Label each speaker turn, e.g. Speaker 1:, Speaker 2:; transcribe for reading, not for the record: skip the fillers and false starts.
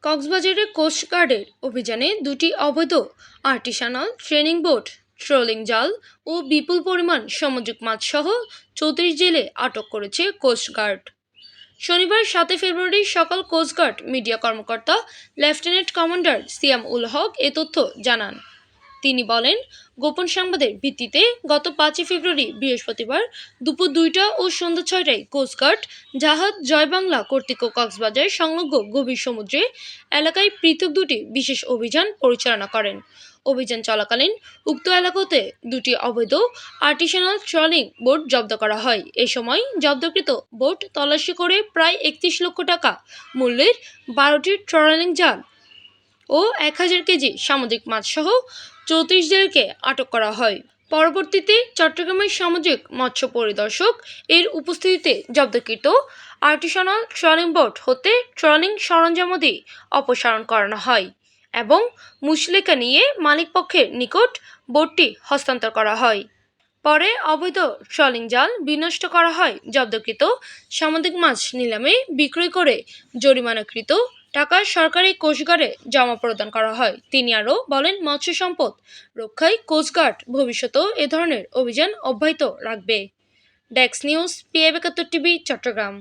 Speaker 1: কক্সবাজারে কোস্টগার্ডের অভিযানে দুটি অবৈধ আর্টিসানাল ট্রেনিং বোট, ট্রলিং জাল ও বিপুল পরিমাণ সামুদ্রিক মাছসহ ৩৪ জেলে আটক করেছে কোস্টগার্ড। শনিবার ৭ ফেব্রুয়ারি সকাল কোস্টগার্ড মিডিয়া কর্মকর্তা লেফটেন্যান্ট কমান্ডার সিয়াম উল হক এ তথ্য জানান। তিনি বলেন, গোপন সংবাদের ভিত্তিতে গত ৫ ফেব্রুয়ারি বৃহস্পতিবার দুপুর ২টা ও সন্ধ্যা ৬টায় কোস্টগার্ড জাহাজ জয় বাংলা কর্তৃক কক্সবাজার সংলগ্ন গভীর সমুদ্রে এলাকায় পৃথক দুটি বিশেষ অভিযান পরিচালনা করেন। অভিযান চলাকালীন উক্ত এলাকাতে দুটি অবৈধ আর্টিসানাল ট্রলিং বোট জব্দ করা হয়। এ সময় জব্দকৃত বোট তল্লাশি করে প্রায় ৩১ লক্ষ টাকা মূল্যের ১২টি ট্রলিং জাল ও ১,০০০ কেজি সামুদ্রিক মাছসহ ৩৪ জেলেকে আটক করা হয়। পরবর্তীতে চট্টগ্রামের সামুদ্রিক মৎস্য পরিদর্শক এর উপস্থিতিতে জব্দকৃত আর্টিসানাল ট্রলিং বোট হতে ট্রলিং সরঞ্জামাদি অপসারণ করানো হয় এবং মুচলেকা নিয়ে মালিকপক্ষের নিকট বোটটি হস্তান্তর করা হয়। পরে অবৈধ ট্রলিং জাল বিনষ্ট করা হয়। জব্দকৃত সামুদ্রিক মাছ নিলামে বিক্রয় করে জরিমানাকৃত টাকা সরকারি কোস্টগার্ডে জমা প্রদান করা হয়। তিনি আরও বলেন, মৎস্য সম্পদ রক্ষায় কোস্টগার্ড ভবিষ্যতেও এ ধরনের অভিযান অব্যাহত রাখবে। Desk news, PI ৭২ TV, Chittagong.